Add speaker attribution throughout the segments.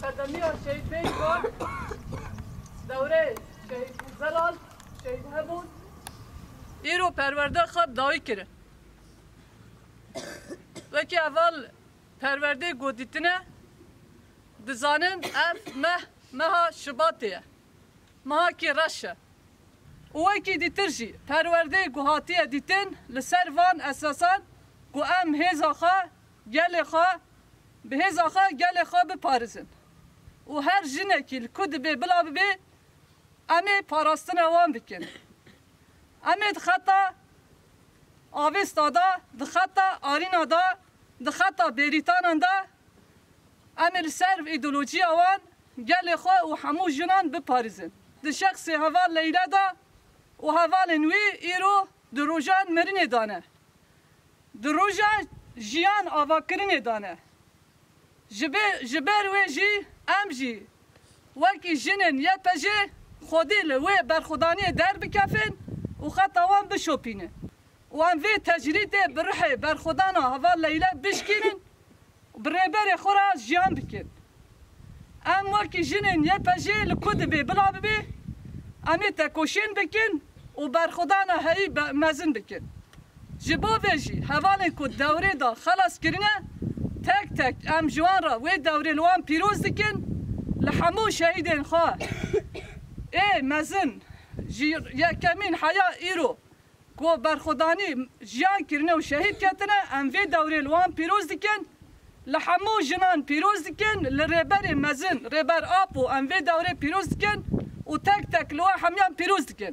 Speaker 1: أكاديمية شهيد بيكون دوره شهيد زلال شهيد هبون ایرو پرورده خواب داوی کرد وکی اول پرورده گودیتنه دزانن اف مها شباطیه مها کی رشه وکی دیترجی پرورده گوهاتیه دیتن لسر وان اساسا گو ام هیزا خواه گل خواه به هیزا خواه گل خواه بپارزن و هر جنه که کد به بلا ببه امی پاراستن وان بکن امی دخطا آویستا دا دخطا آرینا دا دخطا بریتان دا امی لسر ایدولوژی وان گل خواه و همو جنان بپارزن ده شخص هوال لیله دا و هوال نوی ایرو دروجان مرینه دانه دروجان جیان آوا کرنه دانه جبر وی جی ام جی وکی جنن یا پجه خودی لوی برخودانی در بکفن و خطاوان بشوپینه و ام وی تجرید برحه برخودانا هوال لیله بشکینن بربر خورا جیان بکن ام وکی جنن یا پجه لکود بی بلا بی امی تکوشین بکن و برخودانا هایی مزن بکن جبو ویجی حوالی که دوره دا خلاص کرنه تک تک ام جوان را وی دوره لوان پیروز دکن لحمو شهیدین خواه ای مزن یا کمین حیا ایرو که برخودانی جیان کرنه و شهید کتنه ام وی دوره لوان پیروز دکن لحمو جنان پیروز دکن لربر مزن ربر آپو ام وی دوره پیروز دکن و تک تک لوا حمیان پیروز دکن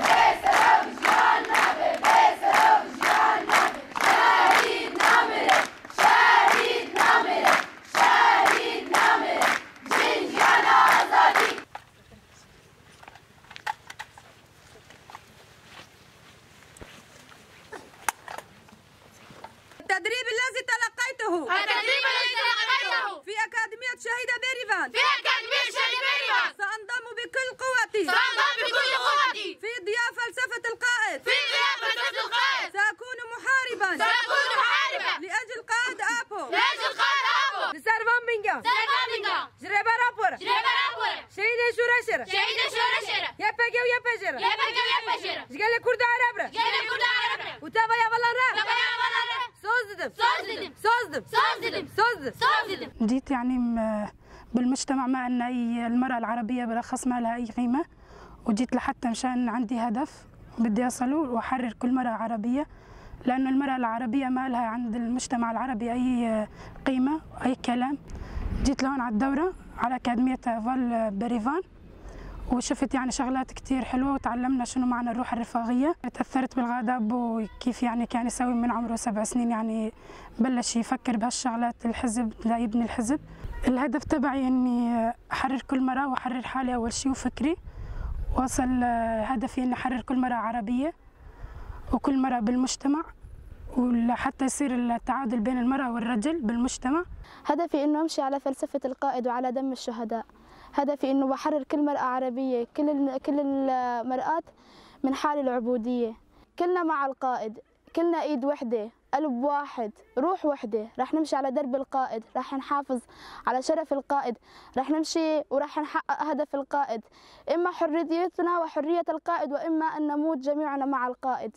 Speaker 2: التدريب الذي تلقيته في أكاديمية شهيدة بيريفان سأنضم بكل قوتي في ضياء فلسفة القائد سأكون محاربا لأجل قائد آبو لسرفان بنجا جريبا رابور شهيد شورشر يبقى ويبجر جقال كرد عربرة وتابا يا بلارا صوزدم
Speaker 3: جيت يعني بالمجتمع ما أن المرأة العربية بالأخص ما لها أي قيمة، وجيت لحتى مشان عندي هدف بدي أصله وأحرر كل مرأة عربية، لأنه المرأة العربية ما لها عند المجتمع العربي أي قيمة أي كلام. جيت لهون على الدورة على أكاديمية فال بريفان وشفت يعني شغلات كتير حلوة وتعلمنا شنو معنى الروح الرفاهية. تأثرت بالغضب وكيف يعني كان يسوي من عمره 7 سنين يعني بلش يفكر بهالشغلات الحزب ليبني الحزب. الهدف تبعي إني أحرر كل مرأة وأحرر حالي أول شيء وفكري. وصل هدفي إني أحرر كل مرأة عربية وكل مرأة بالمجتمع وحتى يصير التعادل بين المرأة والرجل بالمجتمع.
Speaker 4: هدفي إنه أمشي على فلسفة القائد وعلى دم الشهداء. هدفي إنه بحرر كل مرأة عربية، كل المرآت من حال العبودية. كلنا مع القائد، كلنا إيد وحدة، قلب واحد، روح وحدة. رح نمشي على درب القائد، رح نحافظ على شرف القائد، رح نمشي ورح نحقق هدف القائد، إما حريتنا وحرية القائد وإما أن نموت جميعنا مع القائد.